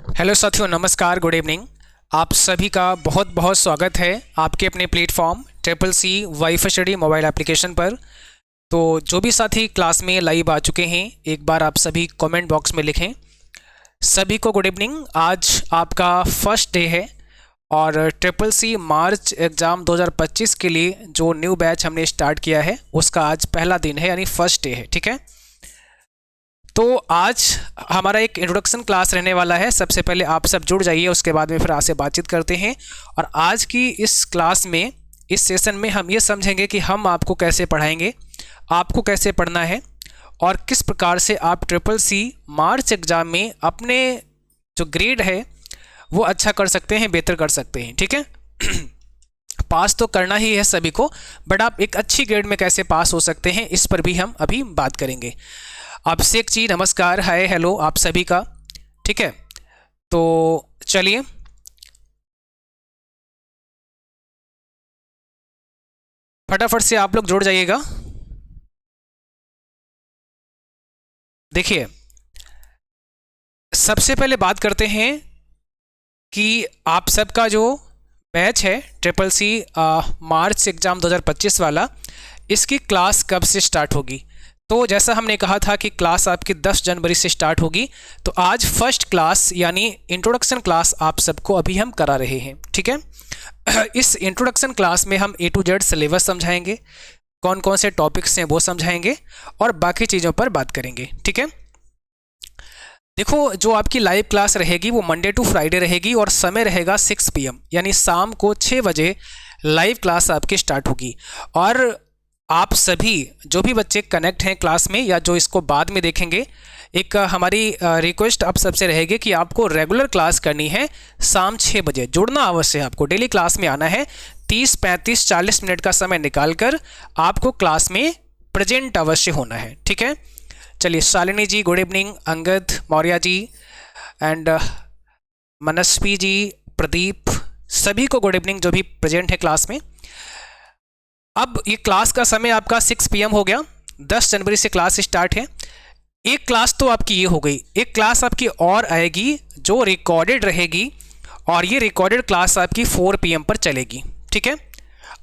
Hello साथियों, नमस्कार, good evening. आप सभी का बहुत बहुत स्वागत है आपके अपने platform triple C wifi study mobile application पर। तो जो भी साथी क्लास में लाइव आ चुके हैं, एक बार आप सभी कमेंट बॉक्स में लिखें। सभी को गुड इवनिंग। आज आपका फर्स्ट डे है और ट्रिपल सी मार्च एग्ज़ाम 2025 के लिए जो न्यू बैच हमने स्टार्ट किया है उसका आज पहला दिन है, यानी फर्स्ट डे है। ठीक है, तो आज हमारा एक इंट्रोडक्शन क्लास रहने वाला है। सबसे पहले आप सब जुड़ जाइए, उसके बाद में फिर आपसे बातचीत करते हैं। और आज की इस क्लास में, इस सेशन में हम ये समझेंगे कि हम आपको कैसे पढ़ाएंगे, आपको कैसे पढ़ना है और किस प्रकार से आप ट्रिपल सी मार्च एग्ज़ाम में अपने जो ग्रेड है वो अच्छा कर सकते हैं, बेहतर कर सकते हैं। ठीक है पास तो करना ही है सभी को, बट आप एक अच्छी ग्रेड में कैसे पास हो सकते हैं इस पर भी हम अभी बात करेंगे। अभिषेक जी नमस्कार, हाय, हेलो आप सभी का। ठीक है, तो चलिए फटाफट से आप लोग जुड़ जाइएगा। देखिए, सबसे पहले बात करते हैं कि आप सबका जो बैच है ट्रिपल सी मार्च एग्ज़ाम 2025 वाला, इसकी क्लास कब से स्टार्ट होगी। तो जैसा हमने कहा था कि क्लास आपकी 10 जनवरी से स्टार्ट होगी, तो आज फर्स्ट क्लास यानी इंट्रोडक्शन क्लास आप सबको अभी हम करा रहे हैं। ठीक है इस इंट्रोडक्शन क्लास में हम A to Z सिलेबस समझाएंगे, कौन कौन से टॉपिक्स हैं वो समझाएंगे और बाकी चीज़ों पर बात करेंगे। ठीक है, देखो, जो आपकी लाइव क्लास रहेगी वो मंडे टू फ्राइडे रहेगी और समय रहेगा 6 PM, यानी शाम को 6 बजे लाइव क्लास आपकी स्टार्ट होगी। और आप सभी जो भी बच्चे कनेक्ट हैं क्लास में या जो इसको बाद में देखेंगे, एक हमारी रिक्वेस्ट आप सबसे रहेगी कि आपको रेगुलर क्लास करनी है शाम 6 बजे। जुड़ना अवश्य है, आपको डेली क्लास में आना है। 30, 35, 40 मिनट का समय निकालकर आपको क्लास में प्रेजेंट अवश्य होना है। ठीक है, चलिए, Shalini ji good evening, Angad Maurya ji and Manasvi ji, Pradeep, सभी को गुड इवनिंग जो भी प्रेजेंट है क्लास में। अब ये क्लास का समय आपका 6 PM हो गया। 10 जनवरी से क्लास स्टार्ट है। एक क्लास तो आपकी ये हो गई, एक क्लास आपकी और आएगी जो रिकॉर्डेड रहेगी और ये रिकॉर्डेड क्लास आपकी 4 PM पर चलेगी। ठीक है,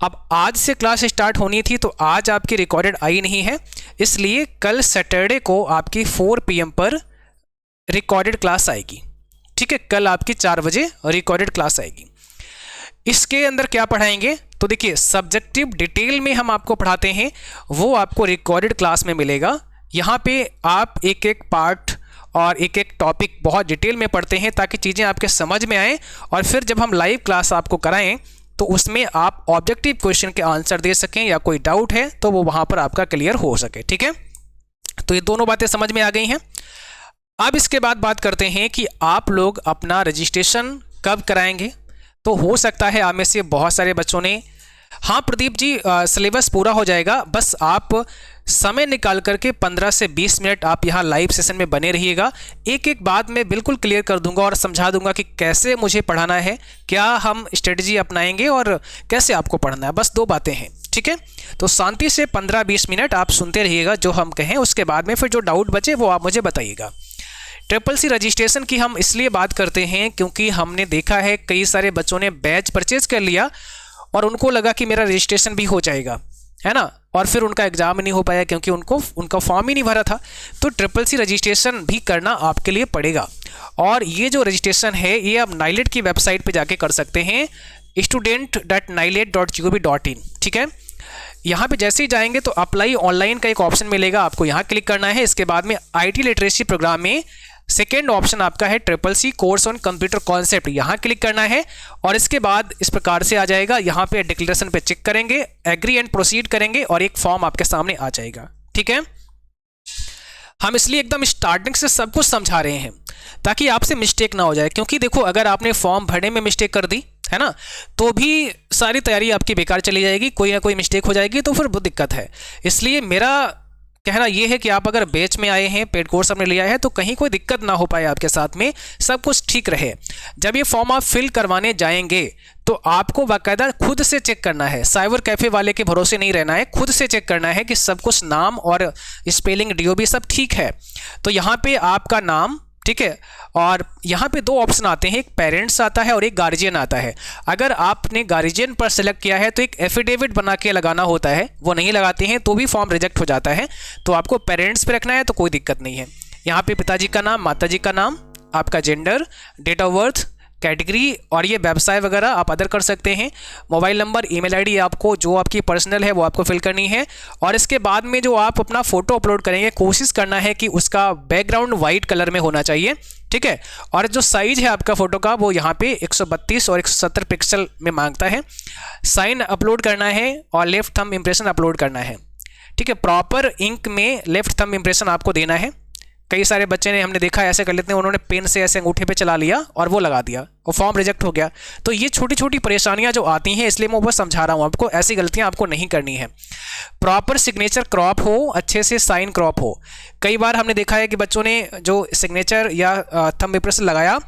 अब आज से क्लास स्टार्ट होनी थी तो आज आपकी रिकॉर्डेड आई नहीं है, इसलिए कल सैटरडे को आपकी 4 PM पर रिकॉर्डेड क्लास आएगी। ठीक है, कल आपकी 4 बजे रिकॉर्डेड क्लास आएगी। इसके अंदर क्या पढ़ाएंगे, तो देखिए, सब्जेक्टिव डिटेल में हम आपको पढ़ाते हैं, वो आपको रिकॉर्डेड क्लास में मिलेगा। यहाँ पे आप एक एक पार्ट और एक एक टॉपिक बहुत डिटेल में पढ़ते हैं ताकि चीज़ें आपके समझ में आएँ और फिर जब हम लाइव क्लास आपको कराएं तो उसमें आप ऑब्जेक्टिव क्वेश्चन के आंसर दे सकें या कोई डाउट है तो वो वहाँ पर आपका क्लियर हो सके। ठीक है, तो ये दोनों बातें समझ में आ गई हैं। अब इसके बाद बात करते हैं कि आप लोग अपना रजिस्ट्रेशन कब कराएंगे। तो हो सकता है आप में से बहुत सारे बच्चों ने, हाँ प्रदीप जी, सिलेबस पूरा हो जाएगा, बस आप समय निकाल करके 15 से 20 मिनट आप यहाँ लाइव सेशन में बने रहिएगा। एक एक बात मैं बिल्कुल क्लियर कर दूंगा और समझा दूंगा कि कैसे मुझे पढ़ाना है, क्या हम स्ट्रेटजी अपनाएंगे और कैसे आपको पढ़ना है। बस 2 बातें हैं। ठीक है, तो शांति से 15-20 मिनट आप सुनते रहिएगा जो हम कहें, उसके बाद में फिर जो डाउट बचे वो आप मुझे बताइएगा। ट्रिपल सी रजिस्ट्रेशन की हम इसलिए बात करते हैं क्योंकि हमने देखा है कई सारे बच्चों ने बैच परचेज कर लिया और उनको लगा कि मेरा रजिस्ट्रेशन भी हो जाएगा, है ना, और फिर उनका एग्ज़ाम नहीं हो पाया क्योंकि उनका फॉर्म ही नहीं भरा था। तो ट्रिपल सी रजिस्ट्रेशन भी करना आपके लिए पड़ेगा और ये जो रजिस्ट्रेशन है ये आप नाइलेट की वेबसाइट पे जाके कर सकते हैं, student.nilet.gov.in। ठीक है, यहाँ पे जैसे ही जाएंगे तो अप्लाई ऑनलाइन का एक ऑप्शन मिलेगा, आपको यहाँ क्लिक करना है। इसके बाद में IT लिटरेसी प्रोग्राम में सेकेंड ऑप्शन आपका है triple C course on computer concept, यहाँ क्लिक करना है और इसके बाद इस प्रकार से आ जाएगा। यहाँ पे डिक्लेरेशन पे चेक करेंगे, एग्री एंड प्रोसीड करेंगे और एक फॉर्म आपके सामने आ जाएगा। ठीक है, हम इसलिए एकदम स्टार्टिंग से सब कुछ समझा रहे हैं ताकि आपसे मिस्टेक ना हो जाए, क्योंकि देखो अगर आपने फॉर्म भरने में मिस्टेक कर दी है ना, तो भी सारी तैयारी आपकी बेकार चली जाएगी, कोई ना कोई मिस्टेक हो जाएगी तो फिर बहुत दिक्कत है। इसलिए मेरा कहना यह है कि आप अगर बैच में आए हैं, पेड कोर्स आपने लिया है, तो कहीं कोई दिक्कत ना हो पाए आपके साथ में, सब कुछ ठीक रहे। जब ये फॉर्म आप फिल करवाने जाएंगे तो आपको बाकायदा खुद से चेक करना है, साइबर कैफ़े वाले के भरोसे नहीं रहना है, खुद से चेक करना है कि सब कुछ नाम और स्पेलिंग DOB सब ठीक है। तो यहाँ पे आपका नाम, ठीक है। और यहाँ पे दो ऑप्शन आते हैं, एक पेरेंट्स आता है और एक गार्जियन आता है। अगर आपने गार्जियन पर सेलेक्ट किया है तो एक एफिडेविट बना के लगाना होता है, वो नहीं लगाते हैं तो भी फॉर्म रिजेक्ट हो जाता है। तो आपको पेरेंट्स पे रखना है तो कोई दिक्कत नहीं है। यहाँ पे पिताजी का नाम, माताजी का नाम, आपका gender, date of birth, category और ये व्यवसाय वगैरह आप अदर कर सकते हैं। मोबाइल नंबर, ईमेल आईडी आपको जो आपकी पर्सनल है वो आपको फिल करनी है। और इसके बाद में जो आप अपना फ़ोटो अपलोड करेंगे, कोशिश करना है कि उसका बैकग्राउंड वाइट कलर में होना चाहिए, ठीक है। और जो साइज़ है आपका फ़ोटो का वो यहाँ पे 132 और 170 पिक्सल में मांगता है। साइन अपलोड करना है और लेफ्ट थंब इम्प्रेशन अपलोड करना है, ठीक है। प्रॉपर इंक में लेफ्ट थंब इम्प्रेशन आपको देना है। कई सारे बच्चे ने हमने देखा ऐसे कर लेते हैं, उन्होंने पेन से ऐसे अंगूठे पे चला लिया और वो लगा दिया और फॉर्म रिजेक्ट हो गया। तो ये छोटी छोटी परेशानियां जो आती हैं, इसलिए मैं बस समझा रहा हूँ आपको, ऐसी गलतियां आपको नहीं करनी है। प्रॉपर सिग्नेचर क्रॉप हो, अच्छे से साइन क्रॉप हो। कई बार हमने देखा है कि बच्चों ने जो सिग्नेचर या थंब इम्प्रेशन लगाया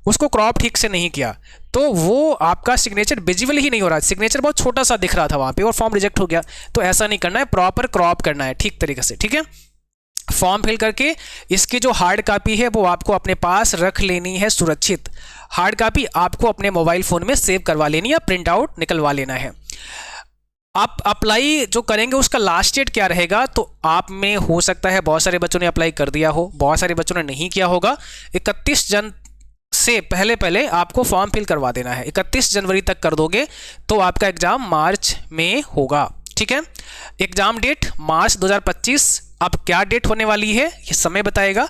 उसको क्रॉप ठीक से नहीं किया, तो वो आपका सिग्नेचर विजिबल ही नहीं हो रहा, सिग्नेचर बहुत छोटा सा दिख रहा था वहाँ पे और फॉर्म रिजेक्ट हो गया। तो ऐसा नहीं करना है, प्रॉपर क्रॉप करना है ठीक तरीके से, ठीक है। फॉर्म फिल करके इसकी जो हार्ड कॉपी है वो आपको अपने पास रख लेनी है सुरक्षित। हार्ड कॉपी आपको अपने मोबाइल फ़ोन में सेव करवा लेनी है, प्रिंट आउट निकलवा लेना है। आप अप्लाई जो करेंगे उसका लास्ट डेट क्या रहेगा, तो आप में हो सकता है बहुत सारे बच्चों ने अप्लाई कर दिया हो, बहुत सारे बच्चों ने नहीं किया होगा। 31 जन से पहले आपको फॉर्म फिल करवा देना है। 31 जनवरी तक कर दोगे तो आपका एग्ज़ाम मार्च में होगा, ठीक है। Exam date March 2025। अब क्या डेट होने वाली है ये समय बताएगा।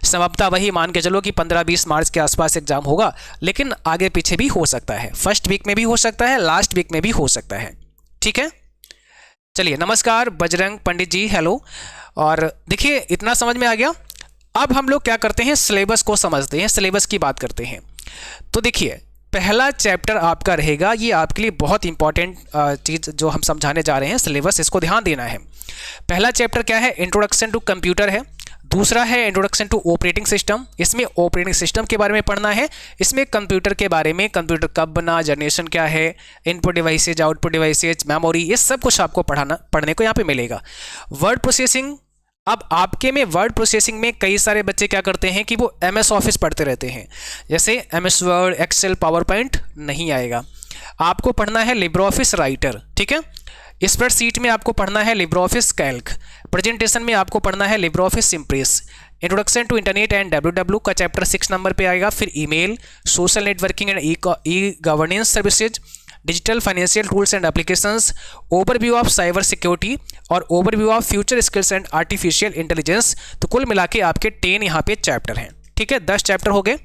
संभवतः वही मान के चलो कि 15-20 मार्च के आसपास एग्जाम होगा, लेकिन आगे पीछे भी हो सकता है, फर्स्ट वीक में भी हो सकता है, लास्ट वीक में भी हो सकता है, ठीक है। चलिए, नमस्कार बजरंग पंडित जी, हेलो। और देखिए इतना समझ में आ गया। अब हम लोग क्या करते हैं, सिलेबस को समझते हैं, सिलेबस की बात करते हैं। तो देखिए पहला चैप्टर आपका रहेगा, ये आपके लिए बहुत इंपॉर्टेंट चीज़ जो हम समझाने जा रहे हैं, सिलेबस, इसको ध्यान देना है। पहला चैप्टर क्या है, इंट्रोडक्शन टू कंप्यूटर है। दूसरा है इंट्रोडक्शन टू ऑपरेटिंग सिस्टम, इसमें ऑपरेटिंग सिस्टम के बारे में पढ़ना है। इसमें कंप्यूटर के बारे में, कंप्यूटर कब बना, जनरेशन क्या है, input devices, output devices, memory, ये सब कुछ आपको पढ़ने को यहाँ पे मिलेगा। वर्ड प्रोसेसिंग, अब आपके में वर्ड प्रोसेसिंग में कई सारे बच्चे क्या करते हैं कि वो MS ऑफिस पढ़ते रहते हैं, जैसे MS Word, Excel, PowerPoint नहीं आएगा। आपको पढ़ना है लिब्रे ऑफिस राइटर, ठीक है। स्प्रेडशीट में आपको पढ़ना है लिब्रे ऑफिस कैल्क। प्रेजेंटेशन में आपको पढ़ना है Libre office Impress. Introduction to internet and WWW का चैप्टर 6 नंबर पे आएगा। फिर email, social networking and e governance services, digital financial tools and applications, overview of cyber security और overview of future skills and artificial intelligence. तो कुल मिला के आपके 10 यहाँ पे चैप्टर हैं, ठीक है। 10 चैप्टर हो गए।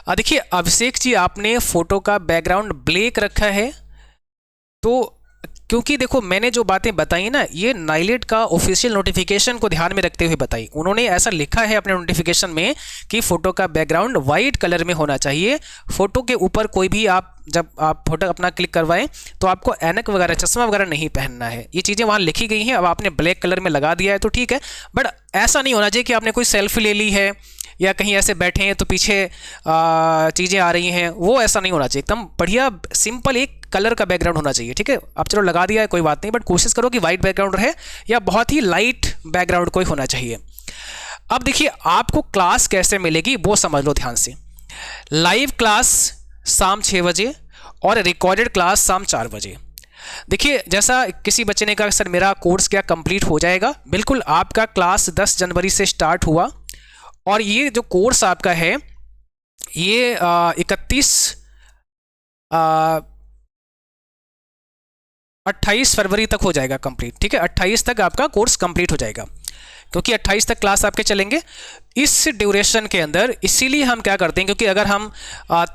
देखिए अभिषेक जी, आपने फोटो का बैकग्राउंड ब्लैक रखा है, तो क्योंकि देखो मैंने जो बातें बताई ना, ये नाइलेट का ऑफिशियल नोटिफिकेशन को ध्यान में रखते हुए बताई। उन्होंने ऐसा लिखा है अपने नोटिफिकेशन में कि फ़ोटो का बैकग्राउंड वाइट कलर में होना चाहिए। फ़ोटो के ऊपर कोई भी जब आप फोटो अपना क्लिक करवाएं तो आपको ऐनक वगैरह, चश्मा वगैरह नहीं पहनना है। ये चीज़ें वहाँ लिखी गई हैं। अब आपने ब्लैक कलर में लगा दिया है तो ठीक है, बट ऐसा नहीं होना चाहिए कि आपने कोई सेल्फी ले ली है या कहीं ऐसे बैठे हैं तो पीछे चीज़ें आ रही हैं, वो ऐसा नहीं होना चाहिए। एकदम बढ़िया सिंपल एक कलर का बैकग्राउंड होना चाहिए, ठीक है। आप चलो लगा दिया है कोई बात नहीं, बट कोशिश करो कि वाइट बैकग्राउंड रहे या बहुत ही लाइट बैकग्राउंड कोई होना चाहिए। अब देखिए आपको क्लास कैसे मिलेगी वो समझ लो ध्यान से। लाइव क्लास शाम 6 बजे और रिकॉर्डेड क्लास शाम 4 बजे। देखिए जैसा किसी बच्चे ने कहा सर मेरा कोर्स क्या कंप्लीट हो जाएगा, बिल्कुल आपका क्लास 10 जनवरी से स्टार्ट हुआ और ये जो कोर्स आपका है ये 28 फरवरी तक हो जाएगा कंप्लीट, ठीक है। 28 तक आपका कोर्स कंप्लीट हो जाएगा, क्योंकि 28 तक क्लास आपके चलेंगे इस ड्यूरेशन के अंदर। इसीलिए हम क्या करते हैं, क्योंकि अगर हम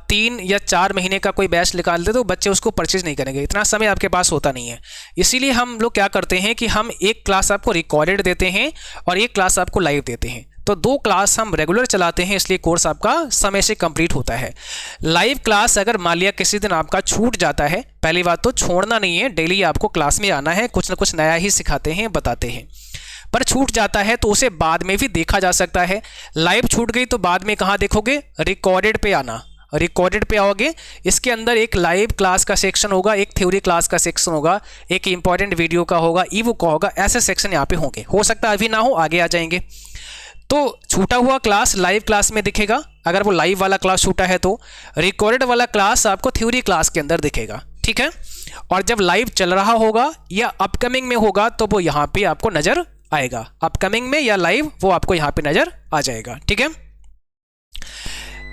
3 या 4 महीने का कोई बैच निकाल दे तो बच्चे उसको परचेज नहीं करेंगे, इतना समय आपके पास होता नहीं है। इसीलिए हम लोग क्या करते हैं कि हम एक क्लास आपको रिकॉर्डेड देते हैं और एक क्लास आपको लाइव देते हैं। तो 2 क्लास हम रेगुलर चलाते हैं, इसलिए कोर्स आपका समय से कंप्लीट होता है। लाइव क्लास अगर मान लिया किसी दिन आपका छूट जाता है, पहली बात तो छोड़ना नहीं है, डेली आपको क्लास में आना है, कुछ ना कुछ नया ही सिखाते हैं, बताते हैं। पर छूट जाता है तो उसे बाद में भी देखा जा सकता है। लाइव छूट गई तो बाद में कहाँ देखोगे, रिकॉर्डेड पे आना, रिकॉर्डेड पे आओगे। इसके अंदर एक लाइव क्लास का सेक्शन होगा, एक थ्योरी क्लास का सेक्शन होगा, एक इंपॉर्टेंट वीडियो का होगा, ई बुक का होगा, ऐसे सेक्शन यहाँ पे होंगे। हो सकता है अभी ना हो, आगे आ जाएंगे। तो छूटा हुआ क्लास लाइव क्लास में दिखेगा, अगर वो लाइव वाला क्लास छूटा है तो रिकॉर्डेड वाला क्लास आपको थ्योरी क्लास के अंदर दिखेगा, ठीक है। और जब लाइव चल रहा होगा या अपकमिंग में होगा तो वो यहाँ पे आपको नज़र आएगा, अपकमिंग में या लाइव वो आपको यहाँ पे नज़र आ जाएगा, ठीक है।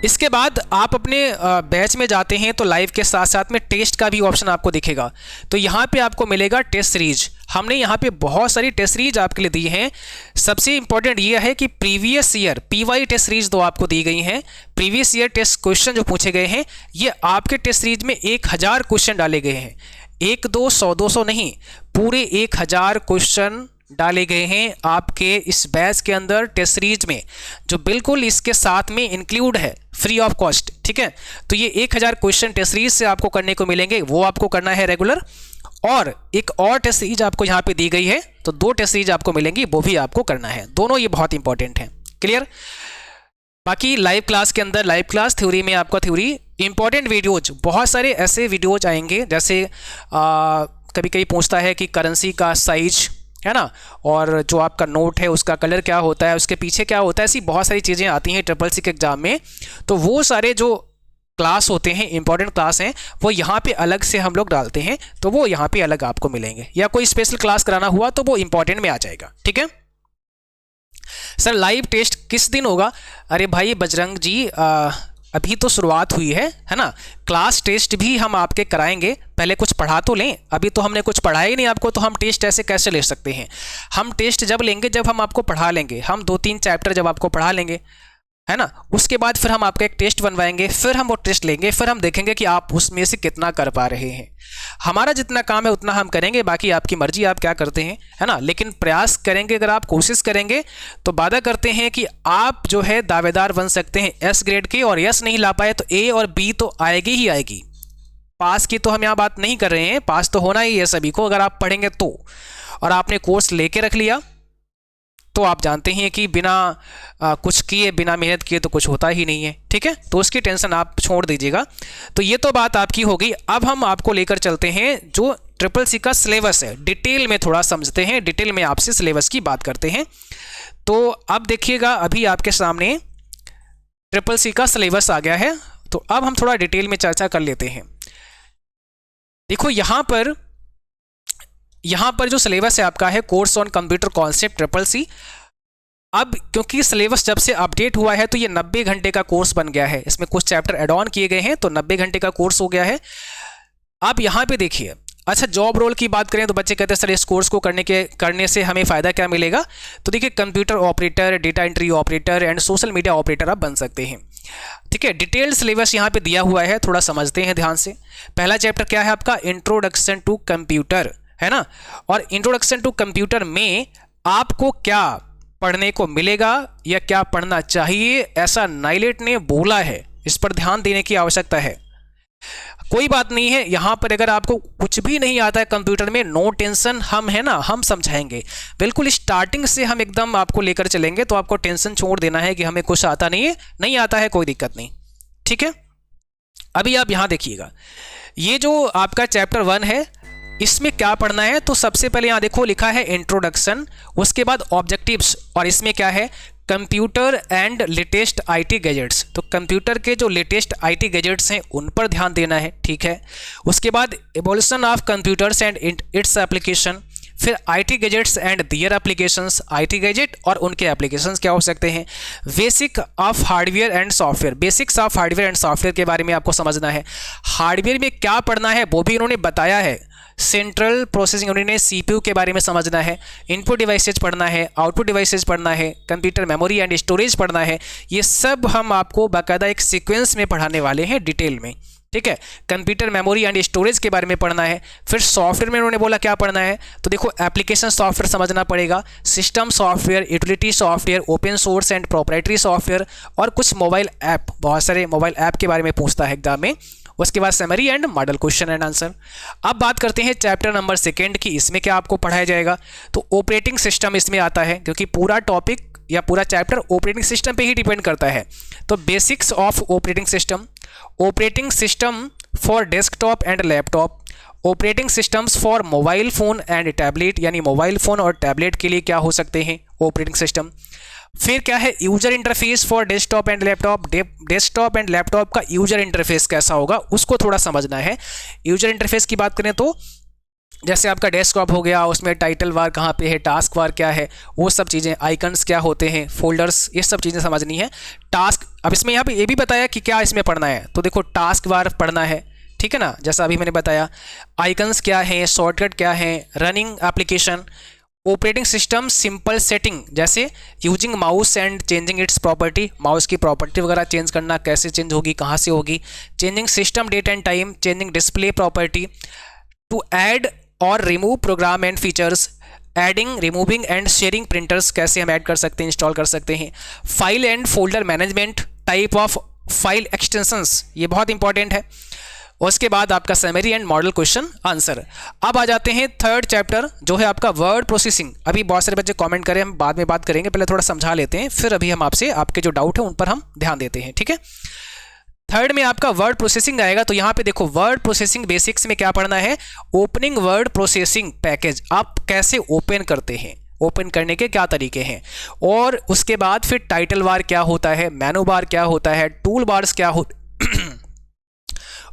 इसके बाद आप अपने बैच में जाते हैं तो लाइव के साथ साथ में टेस्ट का भी ऑप्शन आपको दिखेगा। तो यहाँ पे आपको मिलेगा टेस्ट सीरीज। हमने यहाँ पे बहुत सारी टेस्ट सीरीज आपके लिए दी हैं। सबसे इंपॉर्टेंट ये है कि previous year PY test series दो आपको दी गई हैं। प्रीवियस ईयर टेस्ट क्वेश्चन जो पूछे गए हैं ये आपके टेस्ट सीरीज में 1000 क्वेश्चन डाले गए हैं। 1 2 100 200 नहीं, पूरे 1000 क्वेश्चन डाले गए हैं आपके इस बैच के अंदर टेस्ट सीरीज में, जो बिल्कुल इसके साथ में इंक्लूड है फ्री ऑफ कॉस्ट, ठीक है। तो ये 1000 क्वेश्चन टेस्ट सीरीज से आपको करने को मिलेंगे, वो आपको करना है रेगुलर। और एक और टेस्ट सीरीज आपको यहाँ पे दी गई है, तो 2 टेस्ट सीरीज आपको मिलेंगी, वो भी आपको करना है। दोनों ये बहुत इंपॉर्टेंट हैं, क्लियर। बाकी लाइव क्लास के अंदर लाइव क्लास, थ्योरी में आपका थ्योरी, इंपॉर्टेंट वीडियोज, बहुत सारे ऐसे वीडियोज आएंगे जैसे कभी कभी पूछता है कि करेंसी का साइज है ना, और जो आपका नोट है उसका कलर क्या होता है, उसके पीछे क्या होता है, ऐसी बहुत सारी चीज़ें आती हैं SSC के एग्जाम में। तो वो सारे जो क्लास होते हैं, इंपॉर्टेंट क्लास हैं, वो यहाँ पे अलग से हम लोग डालते हैं, तो वो यहाँ पे अलग आपको मिलेंगे। या कोई स्पेशल क्लास कराना हुआ तो वो इंपॉर्टेंट में आ जाएगा, ठीक है। सर लाइव टेस्ट किस दिन होगा? अरे भाई बजरंग जी, अभी तो शुरुआत हुई है ना। क्लास टेस्ट भी हम आपके कराएंगे, पहले कुछ पढ़ा तो लें। अभी तो हमने कुछ पढ़ाया ही नहीं आपको, तो हम टेस्ट ऐसे कैसे ले सकते हैं? हम टेस्ट जब लेंगे जब हम आपको पढ़ा लेंगे, हम 2-3 चैप्टर जब आपको पढ़ा लेंगे, है ना, उसके बाद फिर हम आपका एक टेस्ट बनवाएंगे, फिर हम वो टेस्ट लेंगे, फिर हम देखेंगे कि आप उसमें से कितना कर पा रहे हैं। हमारा जितना काम है उतना हम करेंगे, बाकी आपकी मर्जी आप क्या करते हैं, है ना। लेकिन प्रयास करेंगे, अगर आप कोशिश करेंगे तो वादा करते हैं कि आप जो है दावेदार बन सकते हैं S ग्रेड के। और S नहीं ला पाए तो A और B तो आएगी ही आएगी। पास की तो हम यहाँ बात नहीं कर रहे हैं, पास तो होना ही है सभी को, अगर आप पढ़ेंगे तो। और आपने कोर्स लेके रख लिया तो आप जानते हैं कि बिना कुछ किए, बिना मेहनत किए तो कुछ होता ही नहीं है, ठीक है। तो उसकी टेंशन आप छोड़ दीजिएगा। तो ये तो बात आपकी हो गई। अब हम आपको लेकर चलते हैं जो SSC का सिलेबस है, डिटेल में थोड़ा समझते हैं, डिटेल में आपसे सिलेबस की बात करते हैं। तो अब देखिएगा, अभी आपके सामने SSC का सिलेबस आ गया है, तो अब हम थोड़ा डिटेल में चर्चा कर लेते हैं। देखो यहाँ पर जो सिलेबस है आपका है course on computer concept SSC। अब क्योंकि सिलेबस जब से अपडेट हुआ है तो ये 90 घंटे का कोर्स बन गया है, इसमें कुछ चैप्टर एड ऑन किए गए हैं, तो 90 घंटे का कोर्स हो गया है। आप यहाँ पे देखिए, अच्छा जॉब रोल की बात करें तो बच्चे कहते हैं सर इस कोर्स को करने से हमें फ़ायदा क्या मिलेगा? तो देखिए, computer operator, data entry operator and social media operator आप बन सकते हैं, ठीक है। डिटेल्ड सिलेबस यहाँ पे दिया हुआ है, थोड़ा समझते हैं ध्यान से। पहला चैप्टर क्या है आपका? इंट्रोडक्शन टू कंप्यूटर, है ना। और इंट्रोडक्शन टू कंप्यूटर में आपको क्या पढ़ने को मिलेगा या क्या पढ़ना चाहिए, ऐसा नाइलेट ने बोला है, इस पर ध्यान देने की आवश्यकता है। कोई बात नहीं है, यहाँ पर अगर आपको कुछ भी नहीं आता है कंप्यूटर में, नो टेंशन, हम है ना, हम समझाएंगे। बिल्कुल स्टार्टिंग से हम एकदम आपको लेकर चलेंगे, तो आपको टेंशन छोड़ देना है कि हमें कुछ आता नहीं है, नहीं आता है कोई दिक्कत नहीं, ठीक है। अभी आप यहाँ देखिएगा, ये जो आपका चैप्टर 1 है इसमें क्या पढ़ना है। तो सबसे पहले यहाँ देखो लिखा है इंट्रोडक्शन, उसके बाद ऑब्जेक्टिव्स, और इसमें क्या है? Computer and latest IT gadgets. तो कंप्यूटर के जो लेटेस्ट IT गैजेट्स हैं उन पर ध्यान देना है, ठीक है। उसके बाद evolution of computers and its application, फिर IT gadgets and their applications, IT gadget और उनके एप्लीकेशंस क्या हो सकते हैं। Basic of hardware and software, basics of hardware and software के बारे में आपको समझना है। हार्डवेयर में क्या पढ़ना है वो भी इन्होंने बताया है। सेंट्रल प्रोसेसिंग यूनिट ने CPU के बारे में समझना है, इनपुट डिवाइसेज पढ़ना है, आउटपुट डिवाइसेज पढ़ना है, कंप्यूटर मेमोरी एंड स्टोरेज पढ़ना है। ये सब हम आपको बाकायदा एक सीक्वेंस में पढ़ाने वाले हैं डिटेल में, ठीक है। कंप्यूटर मेमोरी एंड स्टोरेज के बारे में पढ़ना है। फिर सॉफ्टवेयर में उन्होंने बोला क्या पढ़ना है, तो देखो एप्लीकेशन सॉफ्टवेयर समझना पड़ेगा, system software, utility software, open source and proprietary software, और कुछ मोबाइल ऐप, बहुत सारे मोबाइल ऐप के बारे में पूछता है एग्जाम में। उसके बाद summary and model question and answer. अब बात करते हैं चैप्टर नंबर 2 की, इसमें क्या आपको पढ़ाया जाएगा। तो ऑपरेटिंग सिस्टम इसमें आता है, क्योंकि पूरा टॉपिक या पूरा चैप्टर ऑपरेटिंग सिस्टम पे ही डिपेंड करता है। तो basics of operating system for desktop and laptop, operating systems for mobile phone and tablet, यानी मोबाइल फ़ोन और टैबलेट के लिए क्या हो सकते हैं ऑपरेटिंग सिस्टम। फिर क्या है user interface for desktop and laptop. Desktop and laptop का यूजर इंटरफेस कैसा होगा उसको थोड़ा समझना है। यूजर इंटरफेस की बात करें तो जैसे आपका डेस्कटॉप हो गया, उसमें टाइटल वार कहाँ पे है, टास्क वार क्या है, वो सब चीज़ें, आइकन्स क्या होते हैं, फोल्डर्स, ये सब चीज़ें समझनी है। टास्क, अब इसमें यहाँ पे ये भी बताया कि क्या इसमें पढ़ना है, तो देखो टास्क वार पढ़ना है, ठीक है ना, जैसा अभी मैंने बताया। आइकन्स क्या है, शॉर्टकट क्या है, running application, operating system simple setting, जैसे using mouse and changing its property, mouse की प्रॉपर्टी वगैरह चेंज करना, कैसे चेंज होगी, कहाँ से होगी, changing system date and time, changing display property, to add और remove program and features, adding, removing and sharing printers, कैसे हम ऐड कर सकते हैं, इंस्टॉल कर सकते हैं, file and folder management, type of file extensions, ये बहुत इंपॉर्टेंट है। उसके बाद आपका summary and model question answer. अब आ जाते हैं थर्ड चैप्टर जो है आपका वर्ड प्रोसेसिंग। अभी बहुत सारे बच्चे कमेंट करें, हम बाद में बात करेंगे, पहले थोड़ा समझा लेते हैं, फिर अभी हम आपसे आपके जो डाउट है उन पर हम ध्यान देते हैं, ठीक है। थर्ड में आपका वर्ड प्रोसेसिंग आएगा, तो यहाँ पे देखो वर्ड प्रोसेसिंग बेसिक्स में क्या पढ़ना है, ओपनिंग वर्ड प्रोसेसिंग पैकेज, आप कैसे ओपन करते हैं, ओपन करने के क्या तरीके हैं, और उसके बाद फिर टाइटल बार क्या होता है, मेनू बार क्या होता है, टूल बार्स क्या होते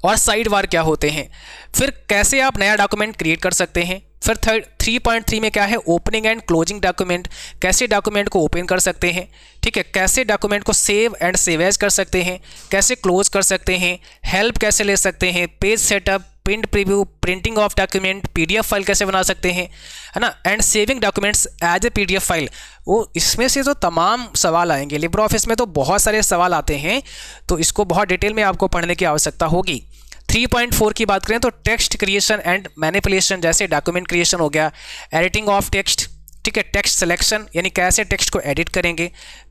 और साइड बार क्या होते हैं, फिर कैसे आप नया डॉक्यूमेंट क्रिएट कर सकते हैं। फिर 3.3 में क्या है, ओपनिंग एंड क्लोजिंग डॉक्यूमेंट, कैसे डॉक्यूमेंट को ओपन कर सकते हैं, ठीक है, कैसे डॉक्यूमेंट को सेव एंड सेव एज कर सकते हैं, कैसे क्लोज कर सकते हैं, हेल्प कैसे ले सकते हैं, page setup, print preview, printing of document, PDF file कैसे बना सकते हैं, है ना, and saving documents as a PDF file. वो इसमें से तो तमाम सवाल आएंगे, लिब्रे ऑफिस में तो बहुत सारे सवाल आते हैं, तो इसको बहुत डिटेल में आपको पढ़ने की आवश्यकता होगी। 3.4 की बात करें तो टेक्स्ट क्रिएशन एंड मैनिपुलेशन, जैसे डॉक्यूमेंट क्रिएशन हो गया, एडिटिंग ऑफ टेक्स्ट, ठीक है, टेक्स्ट सिलेक्शन यानी कैसे टेक्स्ट को एडिट करेंगे,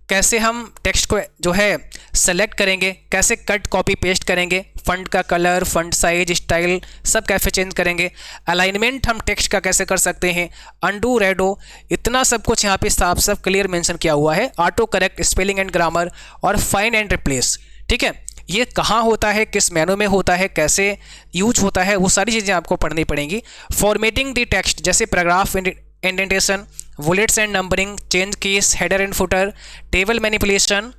कैसे हम टेक्स्ट को जो है सेलेक्ट करेंगे, कैसे कट कॉपी पेस्ट करेंगे, फंट का कलर, फंट साइज, स्टाइल सब कैसे चेंज करेंगे, अलाइनमेंट हम टेक्स्ट का कैसे कर सकते हैं, अंडू रेडो, इतना सब कुछ यहाँ पे साफ साफ क्लियर मेंशन किया हुआ है। Auto correct, spelling and grammar और फाइंड एंड रिप्लेस, ठीक है, ये कहाँ होता है, किस मेनू में होता है, कैसे यूज होता है, वो सारी चीज़ें आपको पढ़नी पड़ेंगी। फॉर्मेटिंग द टेक्स्ट, जैसे paragraph indentation, bullets and numbering, change case, header and footer, table manipulation.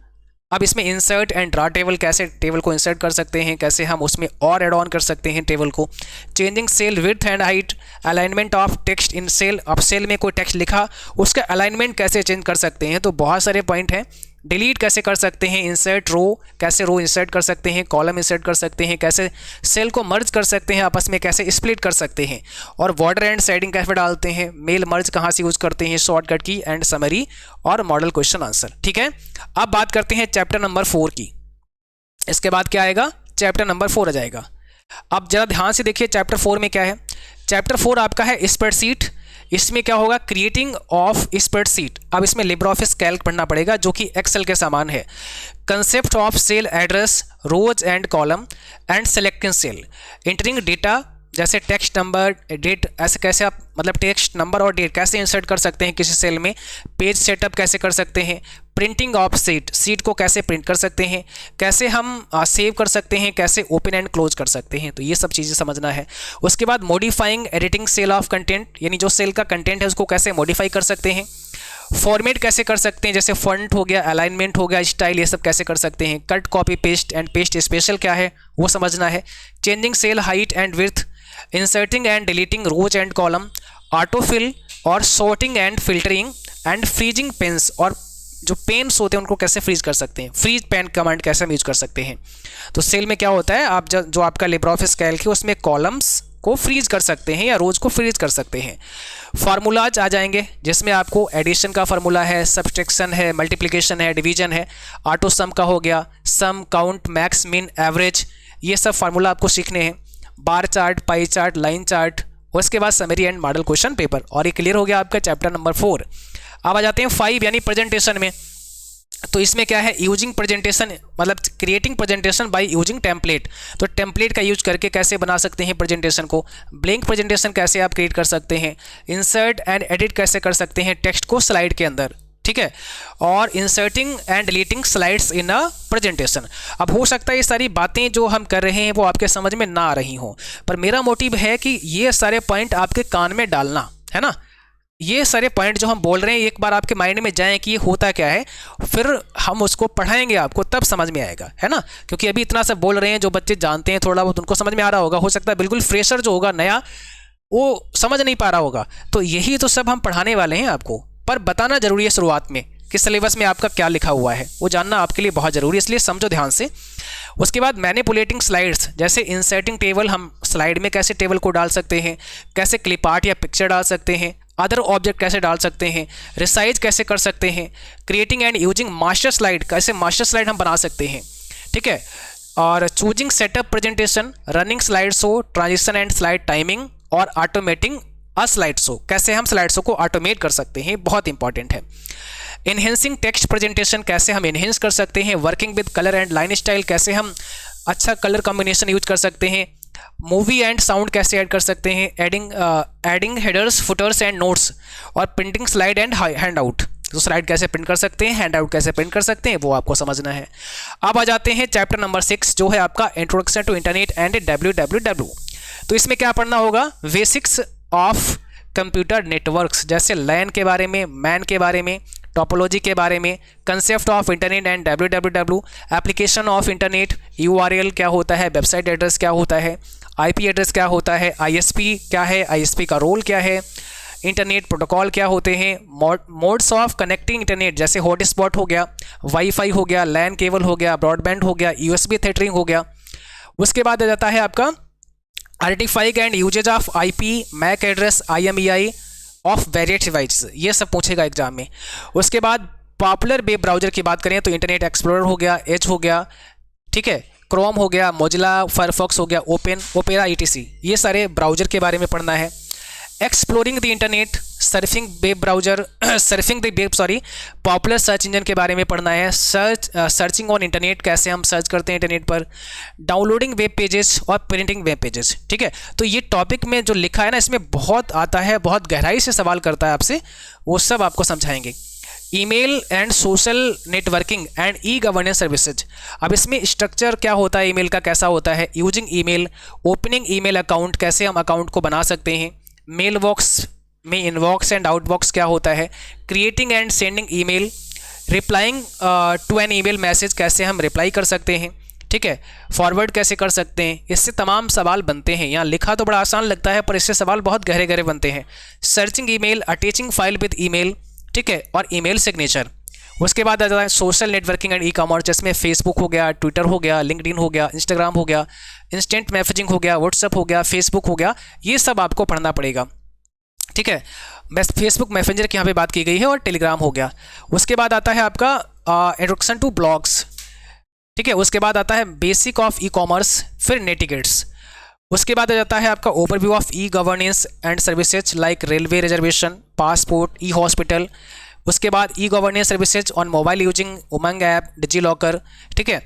अब इसमें इंसर्ट एंड ड्रा टेबल, कैसे टेबल को इंसर्ट कर सकते हैं, कैसे हम उसमें और एड ऑन कर सकते हैं टेबल को, changing cell width and height, alignment of text in cell, अब सेल में कोई टेक्स्ट लिखा उसका अलाइनमेंट कैसे चेंज कर सकते हैं, तो बहुत सारे पॉइंट हैं। डिलीट कैसे कर सकते हैं, इंसर्ट रो, कैसे रो इंसर्ट कर सकते हैं, कॉलम इंसर्ट कर सकते हैं, कैसे सेल को मर्ज कर सकते हैं आपस में, कैसे स्प्लिट कर सकते हैं, और बॉर्डर एंड शेडिंग कैसे डालते हैं, मेल मर्ज कहाँ से यूज करते हैं, शॉर्टकट की एंड समरी और मॉडल क्वेश्चन आंसर, ठीक है। अब बात करते हैं चैप्टर नंबर 4 की। इसके बाद क्या आएगा, चैप्टर नंबर 4 आ जाएगा। अब जरा ध्यान से देखिए चैप्टर 4 में क्या है। चैप्टर 4 आपका है स्प्रेडशीट, इसमें क्या होगा, क्रिएटिंग ऑफ स्प्रेडशीट। अब इसमें लिब्रे ऑफिस कैल्क पढ़ना पड़ेगा जो कि एक्सेल के समान है। Concept of cell address, rows and column and selecting cell, entering data, जैसे टेक्स्ट नंबर, डेट, ऐसे कैसे आप मतलब टेक्स्ट नंबर और डेट कैसे इंसर्ट कर सकते हैं किसी सेल में, पेज सेटअप कैसे कर सकते हैं, प्रिंटिंग ऑफ सीट को कैसे प्रिंट कर सकते हैं, कैसे हम सेव कर सकते हैं, कैसे ओपन एंड क्लोज कर सकते हैं, तो ये सब चीज़ें समझना है। उसके बाद modifying editing cell of content, यानी जो सेल का कंटेंट है उसको कैसे मॉडिफाई कर सकते हैं, फॉर्मेट कैसे कर सकते हैं, जैसे फॉन्ट हो गया, अलाइनमेंट हो गया, स्टाइल, ये सब कैसे कर सकते हैं, cut copy paste and paste special क्या है वो समझना है, changing cell height and width, inserting and deleting rows and columns, autofill और sorting and filtering and freezing panes, और जो पेन्स होते हैं उनको कैसे फ्रीज कर सकते हैं, फ्रीज पेन कमांड कैसे हम यूज कर सकते हैं। तो सेल में क्या होता है, आप जो आपका लिब्रे ऑफिस कैल्क है उसमें कॉलम्स को फ्रीज कर सकते हैं या रोज को फ्रीज कर सकते हैं। फार्मूलाज आ जाएंगे जिसमें आपको एडिशन का फार्मूला है, सब्सट्रैक्शन है, मल्टीप्लिकेशन है, डिवीजन है, ऑटो सम का हो गया, सम, काउंट, मैक्स, मिन, एवरेज, ये सब फार्मूला आपको सीखने हैं। Bar chart, pie chart, line chart, उसके बाद summary and model question paper, और ये क्लियर हो गया आपका चैप्टर नंबर 4। अब आ जाते हैं 5 यानी प्रेजेंटेशन में। तो इसमें क्या है, यूजिंग प्रेजेंटेशन, मतलब creating presentation by using template. तो टेम्पलेट का यूज करके कैसे बना सकते हैं प्रेजेंटेशन को, ब्लैंक प्रेजेंटेशन कैसे आप क्रिएट कर सकते हैं, इंसर्ट एंड एडिट कैसे कर सकते हैं टेक्स्ट को स्लाइड के अंदर, ठीक है, और inserting and deleting slides in a presentation. अब हो सकता है ये सारी बातें जो हम कर रहे हैं वो आपके समझ में ना आ रही हों, पर मेरा मोटिव है कि ये सारे पॉइंट आपके कान में डालना है ना, ये सारे पॉइंट जो हम बोल रहे हैं एक बार आपके माइंड में जाएं कि ये होता क्या है, फिर हम उसको पढ़ाएंगे आपको, तब समझ में आएगा, है ना। क्योंकि अभी इतना सब बोल रहे हैं, जो बच्चे जानते हैं थोड़ा बहुत उनको समझ में आ रहा होगा, हो सकता है बिल्कुल फ्रेशर जो होगा नया वो समझ नहीं पा रहा होगा। तो यही तो सब हम पढ़ाने वाले हैं आपको, पर बताना जरूरी है शुरुआत में कि सिलेबस में आपका क्या लिखा हुआ है, वो जानना आपके लिए बहुत ज़रूरी है, इसलिए समझो ध्यान से। उसके बाद मैनिपुलेटिंग स्लाइड्स, जैसे इंसर्टिंग टेबल, हम स्लाइड में कैसे टेबल को डाल सकते हैं, कैसे क्लिप आर्ट या पिक्चर डाल सकते हैं, अदर ऑब्जेक्ट कैसे डाल सकते हैं, रिसाइज कैसे कर सकते हैं, creating and using master slide, कैसे मास्टर स्लाइड हम बना सकते हैं, ठीक है। और choosing setup presentation, running slide show, transition and slide timing, और ऑटोमेटिंग अ स्लाइड शो, कैसे हम स्लाइड शो को ऑटोमेट कर सकते हैं, बहुत इंपॉर्टेंट है। इनहेंसिंग टेक्स्ट प्रेजेंटेशन, कैसे हम इनहेंस कर सकते हैं, working with colour and line style, कैसे हम अच्छा कलर कॉम्बिनेशन यूज कर सकते हैं, मूवी एंड साउंड कैसे ऐड कर सकते हैं, adding headers, footers and notes, और printing slide and handout, तो स्लाइड कैसे प्रिंट कर सकते हैं, हैंड आउट कैसे प्रिंट कर सकते हैं, वो आपको समझना है। अब आ जाते हैं चैप्टर नंबर 6 जो है आपका introduction to internet and WWW। तो इसमें क्या पढ़ना होगा, बेसिक्स ऑफ कंप्यूटर नेटवर्क्स, जैसे लैन के बारे में, मैन के बारे में, टोपोलॉजी के बारे में, concept of internet and WWW, application of internet, URL क्या होता है, वेबसाइट एड्रेस क्या होता है, IP एड्रेस क्या होता है, ISP क्या है, ISP का रोल क्या है, इंटरनेट प्रोटोकॉल क्या होते हैं, मोड्स ऑफ कनेक्टिंग इंटरनेट, जैसे हॉटस्पॉट हो गया, वाईफाई हो गया, लैन केबल हो गया, ब्रॉडबैंड हो गया, USB थेटरिंग हो गया। उसके बाद आ जाता है आपका identifying and usages of IP, MAC address, IMEI of various devices, ये सब पूछेगा एग्जाम में। उसके बाद पॉपुलर वेब ब्राउजर की बात करें तो इंटरनेट एक्सप्लोरर हो गया, एज हो गया, ठीक है, क्रोम हो गया, मोजिला फायरफॉक्स हो गया, ओपेरा ETC, ये सारे ब्राउजर के बारे में पढ़ना है। Exploring the internet, surfing web browser, surfing the web popular search engine के बारे में पढ़ना है। सर्चिंग ऑन इंटरनेट, कैसे हम सर्च करते हैं इंटरनेट पर, डाउनलोडिंग वेब पेजेस और प्रिंटिंग वेब पेजेस, ठीक है। तो ये टॉपिक में जो लिखा है ना, इसमें बहुत आता है, बहुत गहराई से सवाल करता है आपसे, वो सब आपको समझाएंगे। Email and social networking and governance services, अब इसमें स्ट्रक्चर क्या होता है ईमेल का, कैसा होता है, using email, opening email account, कैसे हम अकाउंट को बना सकते हैं, मेल बॉक्स में इनबॉक्स एंड आउटबॉक्स क्या होता है, creating and sending email, replying to an email message, कैसे हम रिप्लाई कर सकते हैं, ठीक है, फॉरवर्ड कैसे कर सकते हैं, इससे तमाम सवाल बनते हैं। यहाँ लिखा तो बड़ा आसान लगता है पर इससे सवाल बहुत गहरे गहरे बनते हैं। Searching email, attaching file with email, ठीक है, और ईमेल सिग्नेचर। उसके बाद आ जाता है सोशल नेटवर्किंग एंड कॉमर्स, जिसमें फेसबुक हो गया, ट्विटर हो गया, लिंक्डइन हो गया, इंस्टाग्राम हो गया, इंस्टेंट मैसेजिंग हो गया, व्हाट्सअप हो गया, फेसबुक हो गया, ये सब आपको पढ़ना पड़ेगा, ठीक है। बस फेसबुक मैसेंजर की यहाँ पे बात की गई है, और टेलीग्राम हो गया। उसके बाद आता है आपका इंट्रोडक्शन टू ब्लॉग्स, ठीक है। उसके बाद आता है बेसिक ऑफ कॉमर्स, फिर नेटिकेट्स। उसके बाद आ जाता है आपका overview of governance and services like railway reservation, passport, hospital. उसके बाद governance services on mobile using Umang app, DigiLocker, ठीक है,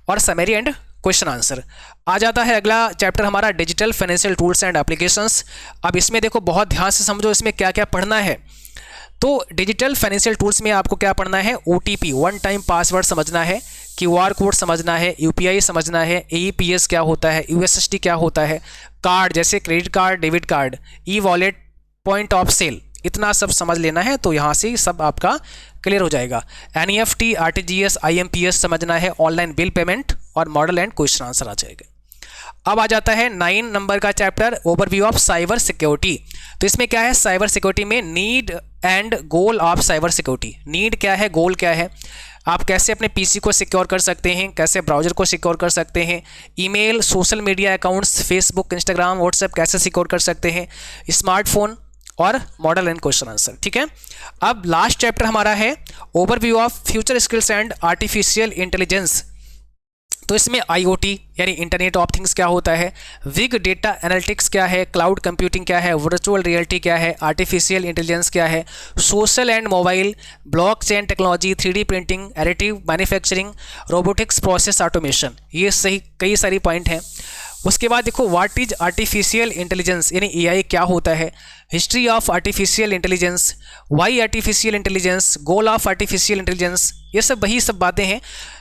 और समरी एंड क्वेश्चन आंसर। आ जाता है अगला चैप्टर हमारा digital financial tools and applications. अब इसमें देखो बहुत ध्यान से समझो इसमें क्या क्या पढ़ना है। तो डिजिटल फाइनेंशियल टूल्स में आपको क्या पढ़ना है, OTP, वन टाइम पासवर्ड समझना है, QR कोड समझना है, UPI समझना है, AEPS क्या होता है, USSD क्या होता है, कार्ड जैसे credit card, debit card, wallet, point of sale, इतना सब समझ लेना है। तो यहाँ से सब आपका क्लियर हो जाएगा। NEFT, RTGS, IMPS समझना है, ऑनलाइन बिल पेमेंट, और मॉडल एंड क्वेश्चन आंसर आ जाएगा। अब आ जाता है 9 नंबर का chapter, overview of cyber security. तो इसमें क्या है, साइबर सिक्योरिटी में need and goal of cyber security. Need क्या है, गोल क्या है, आप कैसे अपने PC को सिक्योर कर सकते हैं, कैसे ब्राउजर को सिक्योर कर सकते हैं, email, social media accounts, Facebook, Instagram, WhatsApp कैसे सिक्योर कर सकते हैं, स्मार्टफोन, और मॉडल एंड क्वेश्चन आंसर, ठीक है। अब लास्ट चैप्टर हमारा है overview of future skills and artificial intelligence. तो इसमें IoT यानी इंटरनेट ऑफ थिंग्स क्या होता है, बिग डेटा एनालिटिक्स क्या है, क्लाउड कंप्यूटिंग क्या है, वर्चुअल रियलिटी क्या है, आर्टिफिशियल इंटेलिजेंस क्या है, social and mobile, blockchain technology, 3D printing, additive manufacturing, robotics, process automation, ये सही कई सारी पॉइंट हैं। उसके बाद देखो व्हाट इज आर्टिफिशियल इंटेलिजेंस यानी AI क्या होता है, history of artificial intelligence, why artificial intelligence, goal of artificial intelligence, ये सब वही सब बातें हैं।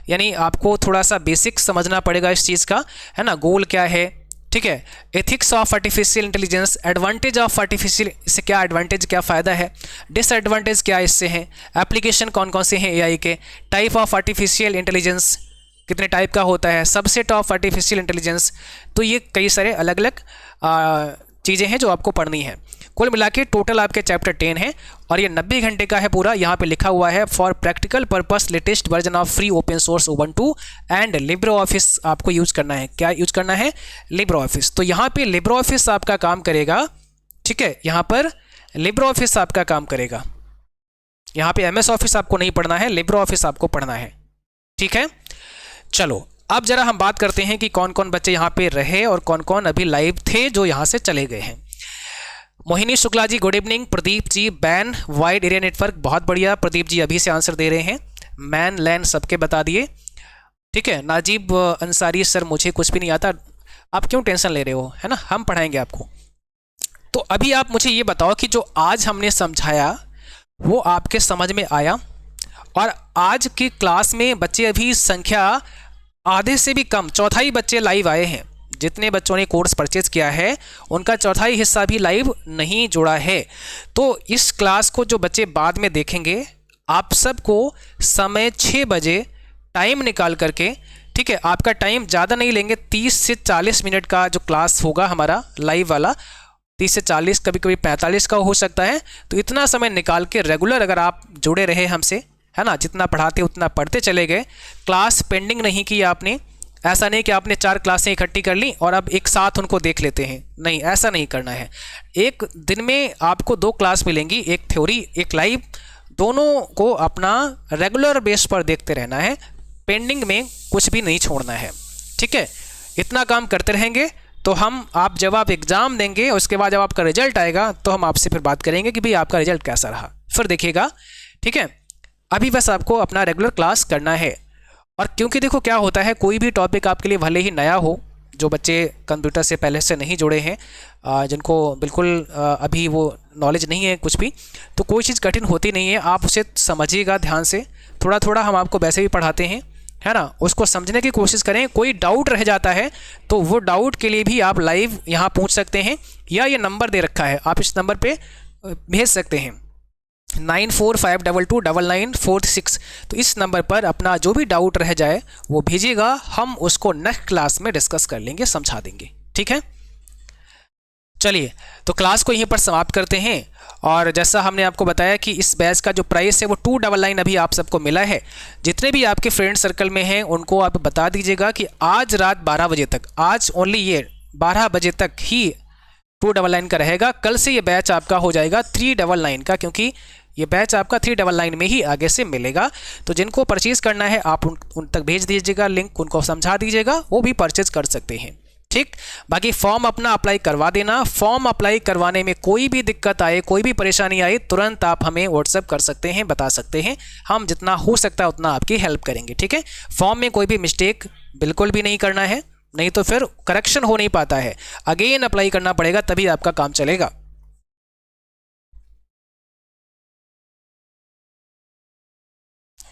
यानी आपको थोड़ा सा बेसिक समझना पड़ेगा इस चीज़ का, है ना। गोल क्या है, ठीक है। Ethics of artificial intelligence, advantage of artificial, इससे क्या एडवांटेज क्या फ़ायदा है, डिसएडवांटेज क्या इससे है, एप्लीकेशन कौन कौन से हैं एआई के, टाइप ऑफ आर्टिफिशियल इंटेलिजेंस कितने टाइप का होता है, सबसेट ऑफ आर्टिफिशियल इंटेलिजेंस। तो ये कई सारे अलग अलग चीज़ें हैं जो आपको पढ़नी है। कुल मिला के टोटल आपके चैप्टर 10 है और ये 90 घंटे का है पूरा। यहाँ पे लिखा हुआ है for practical purpose latest version of free open source Ubuntu and Libre office आपको यूज करना है। क्या यूज करना है? Libre office. तो यहाँ पे लिब्रे ऑफिस आपका काम करेगा, ठीक है, यहाँ पर लिब्रे ऑफिस आपका काम करेगा। यहाँ पे MS ऑफिस आपको नहीं पढ़ना है, लिब्रे ऑफिस आपको पढ़ना है, ठीक है। चलो अब जरा हम बात करते हैं कि कौन कौन बच्चे यहाँ पे रहे और कौन कौन अभी लाइव थे जो यहाँ से चले गए हैं। Mohini Shukla ji good evening, Pradeep ji ban wide area network, बहुत बढ़िया, प्रदीप जी अभी से आंसर दे रहे हैं, मैन लैन सबके बता दिए, ठीक है। नाजिब अंसारी सर मुझे कुछ भी नहीं आता, आप क्यों टेंशन ले रहे हो, है ना, हम पढ़ाएंगे आपको। तो अभी आप मुझे ये बताओ कि जो आज हमने समझाया वो आपके समझ में आया? और आज की क्लास में बच्चे अभी संख्या आधे से भी कम, चौथाई बच्चे लाइव आए हैं। जितने बच्चों ने कोर्स परचेज किया है उनका चौथाई हिस्सा भी लाइव नहीं जुड़ा है। तो इस क्लास को जो बच्चे बाद में देखेंगे, आप सबको समय 6 बजे टाइम निकाल करके, ठीक है, आपका टाइम ज़्यादा नहीं लेंगे, 30 से 40 मिनट का जो क्लास होगा हमारा लाइव वाला, 30 से 40 कभी कभी 45 का हो सकता है। तो इतना समय निकाल के रेगुलर अगर आप जुड़े रहे हमसे, है ना, जितना पढ़ाते उतना पढ़ते चले गए, क्लास पेंडिंग नहीं की आपने, ऐसा नहीं कि आपने 4 क्लासें इकट्ठी कर ली और अब एक साथ उनको देख लेते हैं, नहीं, ऐसा नहीं करना है। एक दिन में आपको 2 क्लास मिलेंगी, एक थ्योरी एक लाइव, दोनों को अपना रेगुलर बेस पर देखते रहना है, पेंडिंग में कुछ भी नहीं छोड़ना है, ठीक है। इतना काम करते रहेंगे तो आप जब आप एग्ज़ाम देंगे उसके बाद जब आपका रिजल्ट आएगा तो हम आपसे फिर बात करेंगे कि भाई आपका रिजल्ट कैसा रहा, फिर देखिएगा, ठीक है। अभी बस आपको अपना रेगुलर क्लास करना है। और क्योंकि देखो क्या होता है, कोई भी टॉपिक आपके लिए भले ही नया हो, जो बच्चे कंप्यूटर से पहले से नहीं जुड़े हैं, जिनको बिल्कुल अभी वो नॉलेज नहीं है कुछ भी, तो कोई चीज़ कठिन होती नहीं है, आप उसे समझिएगा ध्यान से, थोड़ा थोड़ा हम आपको वैसे भी पढ़ाते हैं, है ना, उसको समझने की कोशिश करें। कोई डाउट रह जाता है तो वो डाउट के लिए भी आप लाइव यहाँ पूछ सकते हैं, या ये नंबर दे रखा है, आप इस नंबर पे भेज सकते हैं 9452229946। तो इस नंबर पर अपना जो भी डाउट रह जाए वो भेजिएगा, हम उसको नेक्स्ट क्लास में डिस्कस कर लेंगे, समझा देंगे, ठीक है। चलिए तो क्लास को यहीं पर समाप्त करते हैं। और जैसा हमने आपको बताया कि इस बैच का जो प्राइस है वो 299 अभी आप सबको मिला है। जितने भी आपके फ्रेंड सर्कल में हैं उनको आप बता दीजिएगा कि आज रात 12 बजे तक, आज ओनली ये 12 बजे तक ही 299 का रहेगा। कल से ये बैच आपका हो जाएगा 399 का, क्योंकि ये बैच आपका 399 में ही आगे से मिलेगा। तो जिनको परचेज़ करना है आप उन तक भेज दीजिएगा लिंक, उनको समझा दीजिएगा, वो भी परचेज़ कर सकते हैं, ठीक। बाकी फॉर्म अपना अप्लाई करवा देना। फॉर्म अप्लाई करवाने में कोई भी दिक्कत आए, कोई भी परेशानी आए, तुरंत आप हमें व्हाट्सएप कर सकते हैं, बता सकते हैं, हम जितना हो सकता है उतना आपकी हेल्प करेंगे, ठीक है। फॉर्म में कोई भी मिस्टेक बिल्कुल भी नहीं करना है, नहीं तो फिर करेक्शन हो नहीं पाता है, अगेन अप्लाई करना पड़ेगा, तभी आपका काम चलेगा,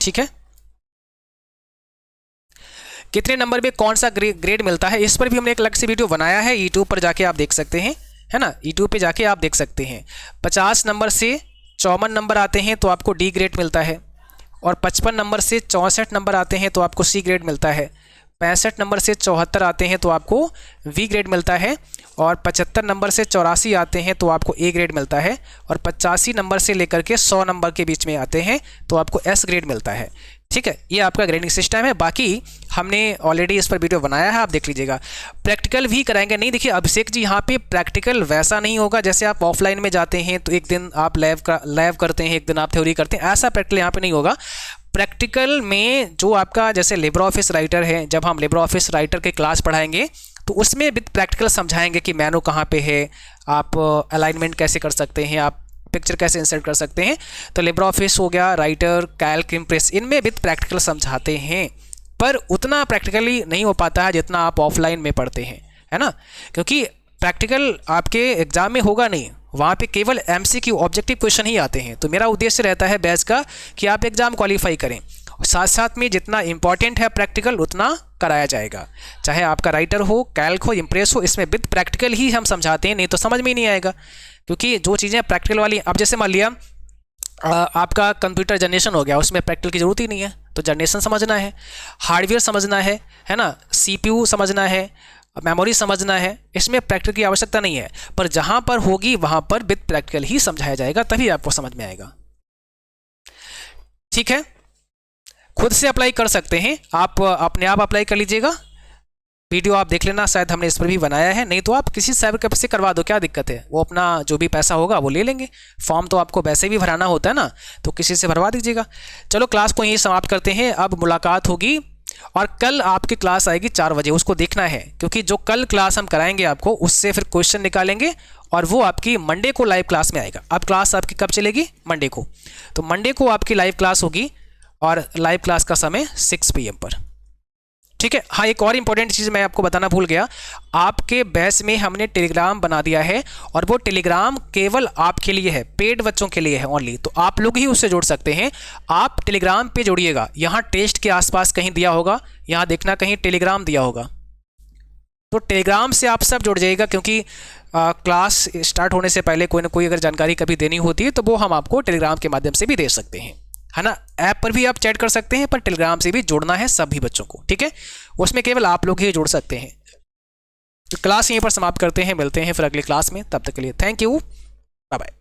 ठीक है। कितने नंबर में कौन सा ग्रेड मिलता है, इस पर भी हमने एक अलग से वीडियो बनाया है, यूट्यूब पर जाके आप देख सकते हैं, है ना, यूट्यूब पे जाके आप देख सकते हैं। 50 नंबर से 54 नंबर आते हैं तो आपको डी ग्रेड मिलता है, और 55 नंबर से 64 नंबर आते हैं तो आपको सी ग्रेड मिलता है, 65 नंबर से 74 आते हैं तो आपको वी ग्रेड मिलता है, और 75 नंबर से 84 आते हैं तो आपको ए ग्रेड मिलता है, और 85 नंबर से लेकर के 100 नंबर के बीच में आते हैं तो आपको एस ग्रेड मिलता है, ठीक है। ये आपका ग्रेडिंग सिस्टम है। बाकी हमने ऑलरेडी इस पर वीडियो बनाया है, आप देख लीजिएगा। प्रैक्टिकल भी कराएंगे, नहीं देखिए अभिषेक जी, यहाँ पे प्रैक्टिकल वैसा नहीं होगा जैसे आप ऑफलाइन में जाते हैं तो एक दिन आप लैब करते हैं, एक दिन आप थ्योरी करते हैं, ऐसा प्रैक्टिकल यहाँ पे नहीं होगा। प्रैक्टिकल में जो आपका जैसे लिब्रे ऑफिस राइटर है, जब हम लिब्रे ऑफिस राइटर के क्लास पढ़ाएंगे तो उसमें विद प्रैक्टिकल समझाएंगे कि मेनू कहाँ पे है, आप अलाइनमेंट कैसे कर सकते हैं, आप पिक्चर कैसे इंसर्ट कर सकते हैं। तो लिब्रे ऑफिस हो गया, राइटर, कैल्क, इम्प्रेस, इनमें विद प्रैक्टिकल समझाते हैं, पर उतना प्रैक्टिकली नहीं हो पाता है जितना आप ऑफलाइन में पढ़ते हैं, है ना, क्योंकि प्रैक्टिकल आपके एग्जाम में होगा नहीं, वहाँ पे केवल MCQ ऑब्जेक्टिव क्वेश्चन ही आते हैं। तो मेरा उद्देश्य रहता है बैच का कि आप एग्ज़ाम क्वालिफाई करें, साथ साथ में जितना इंपॉर्टेंट है प्रैक्टिकल उतना कराया जाएगा, चाहे आपका राइटर हो, कैल्क हो, इम्प्रेस हो, इसमें विद प्रैक्टिकल ही हम समझाते हैं, नहीं तो समझ में ही नहीं आएगा। क्योंकि जो चीज़ें प्रैक्टिकल वाली, अब जैसे मान लिया आपका कंप्यूटर जनरेशन हो गया, उसमें प्रैक्टिकल की ज़रूरत ही नहीं है, तो जनरेशन समझना है, हार्डवेयर समझना है ना, CPU समझना है, मेमोरी समझना है, इसमें प्रैक्टिकल की आवश्यकता नहीं है। पर जहाँ पर होगी वहाँ पर विद प्रैक्टिकल ही समझाया जाएगा, तभी आपको समझ में आएगा। ठीक है, खुद से अप्लाई कर सकते हैं आप, अपने आप अप्लाई कर लीजिएगा। वीडियो आप देख लेना, शायद हमने इस पर भी बनाया है, नहीं तो आप किसी साइबर कैफे से करवा दो, क्या दिक्कत है, वो अपना जो भी पैसा होगा वो ले लेंगे। फॉर्म तो आपको वैसे भी भराना होता है ना, तो किसी से भरवा दीजिएगा। चलो क्लास को यहीं समाप्त करते हैं, अब मुलाकात होगी और कल आपकी क्लास आएगी 4 बजे, उसको देखना है, क्योंकि जो कल क्लास हम कराएंगे आपको उससे फिर क्वेश्चन निकालेंगे और वो आपकी मंडे को लाइव क्लास में आएगा। अब क्लास आपकी कब चलेगी? मंडे को, तो मंडे को आपकी लाइव क्लास होगी और लाइव क्लास का समय 6 PM पर। ठीक है। हाँ, एक और इंपॉर्टेंट चीज़ मैं आपको बताना भूल गया, आपके बैच में हमने टेलीग्राम बना दिया है और वो टेलीग्राम केवल आपके लिए है, पेड बच्चों के लिए है ओनली, तो आप लोग ही उससे जुड़ सकते हैं। आप टेलीग्राम पे जुड़िएगा, यहाँ टेस्ट के आसपास कहीं दिया होगा, यहाँ देखना कहीं टेलीग्राम दिया होगा, तो टेलीग्राम से आप सब जुड़ जाइएगा, क्योंकि क्लास स्टार्ट होने से पहले कोई ना कोई अगर जानकारी कभी देनी होती है तो वो हम आपको टेलीग्राम के माध्यम से भी दे सकते हैं, है ना। ऐप पर भी आप चैट कर सकते हैं, पर टेलीग्राम से भी जुड़ना है सभी बच्चों को, ठीक है। उसमें केवल आप लोग ही जुड़ सकते हैं। तो क्लास यहीं पर समाप्त करते हैं, मिलते हैं फिर अगली क्लास में, तब तक के लिए थैंक यू, बाय बाय।